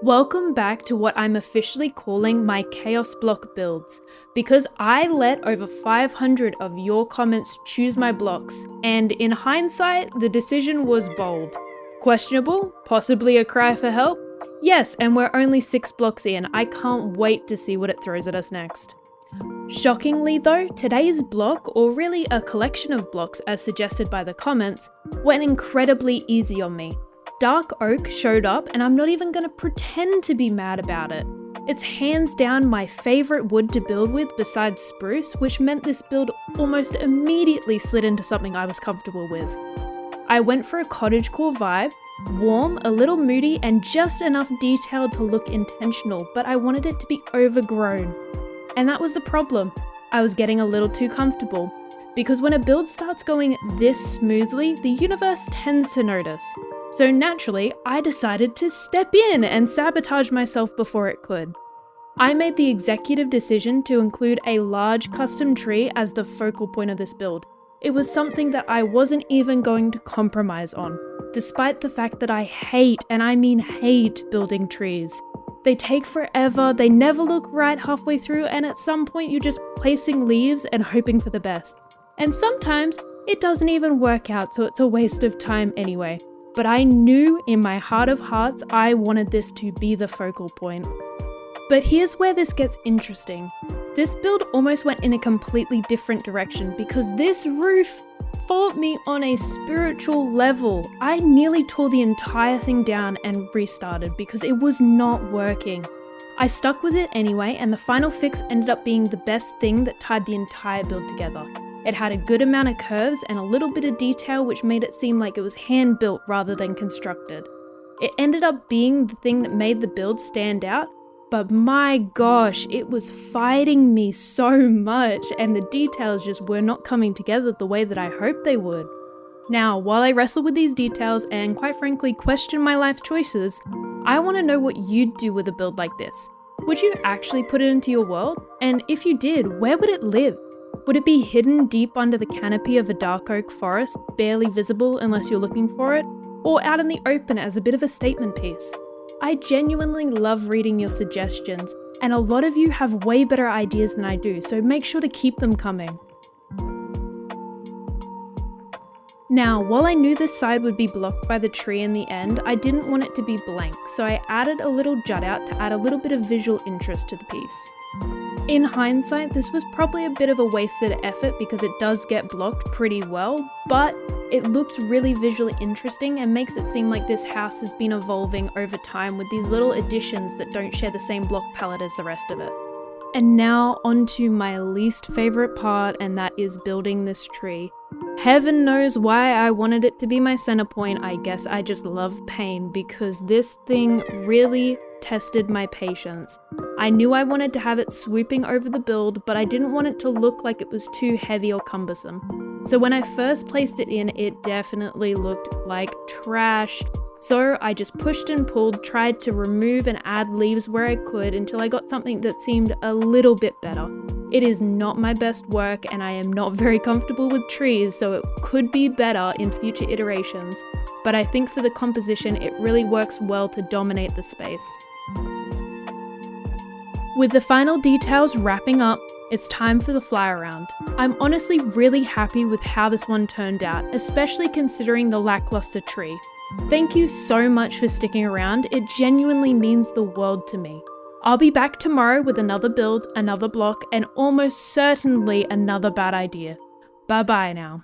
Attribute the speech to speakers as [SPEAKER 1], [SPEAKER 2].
[SPEAKER 1] Welcome back to what I'm officially calling my Chaos Block builds, because I let over 500 of your comments choose my blocks, and in hindsight, the decision was bold. Questionable? Possibly a cry for help? Yes, and we're only 6 blocks in. I can't wait to see what it throws at us next. Shockingly though, today's block, or really a collection of blocks as suggested by the comments, went incredibly easy on me. Dark oak showed up, and I'm not even gonna pretend to be mad about it. It's hands down my favourite wood to build with besides spruce, which meant this build almost immediately slid into something I was comfortable with. I went for a cottagecore vibe, warm, a little moody, and just enough detailed to look intentional, but I wanted it to be overgrown. And that was the problem. I was getting a little too comfortable. Because when a build starts going this smoothly, the universe tends to notice. So naturally, I decided to step in and sabotage myself before it could. I made the executive decision to include a large custom tree as the focal point of this build. It was something that I wasn't even going to compromise on, despite the fact that I hate, and I mean hate, building trees. They take forever, they never look right halfway through, and at some point you're just placing leaves and hoping for the best. And sometimes it doesn't even work out, so it's a waste of time anyway. But I knew in my heart of hearts I wanted this to be the focal point. But here's where this gets interesting. This build almost went in a completely different direction because this roof fought me on a spiritual level. I nearly tore the entire thing down and restarted because it was not working. I stuck with it anyway, and the final fix ended up being the best thing that tied the entire build together. It had a good amount of curves and a little bit of detail, which made it seem like it was hand-built rather than constructed. It ended up being the thing that made the build stand out, but my gosh, it was fighting me so much, and the details just were not coming together the way that I hoped they would. Now, while I wrestle with these details and quite frankly question my life choices, I want to know what you'd do with a build like this. Would you actually put it into your world? And if you did, where would it live? Would it be hidden deep under the canopy of a dark oak forest, barely visible unless you're looking for it, or out in the open as a bit of a statement piece? I genuinely love reading your suggestions, and a lot of you have way better ideas than I do, so make sure to keep them coming. Now, while I knew this side would be blocked by the tree in the end, I didn't want it to be blank, so I added a little jut out to add a little bit of visual interest to the piece. In hindsight, this was probably a bit of a wasted effort because it does get blocked pretty well, but it looks really visually interesting and makes it seem like this house has been evolving over time with these little additions that don't share the same block palette as the rest of it. And now onto my least favorite part, and that is building this tree. Heaven knows why I wanted it to be my center point. I guess I just love pain because this thing really tested my patience. I knew I wanted to have it swooping over the build, but I didn't want it to look like it was too heavy or cumbersome. So when I first placed it in, it definitely looked like trash. So I just pushed and pulled, tried to remove and add leaves where I could until I got something that seemed a little bit better. It is not my best work, and I am not very comfortable with trees, so it could be better in future iterations. But I think for the composition, it really works well to dominate the space. With the final details wrapping up, it's time for the fly around. I'm honestly really happy with how this one turned out, especially considering the lackluster tree. Thank you so much for sticking around, it genuinely means the world to me. I'll be back tomorrow with another build, another block, and almost certainly another bad idea. Bye bye now.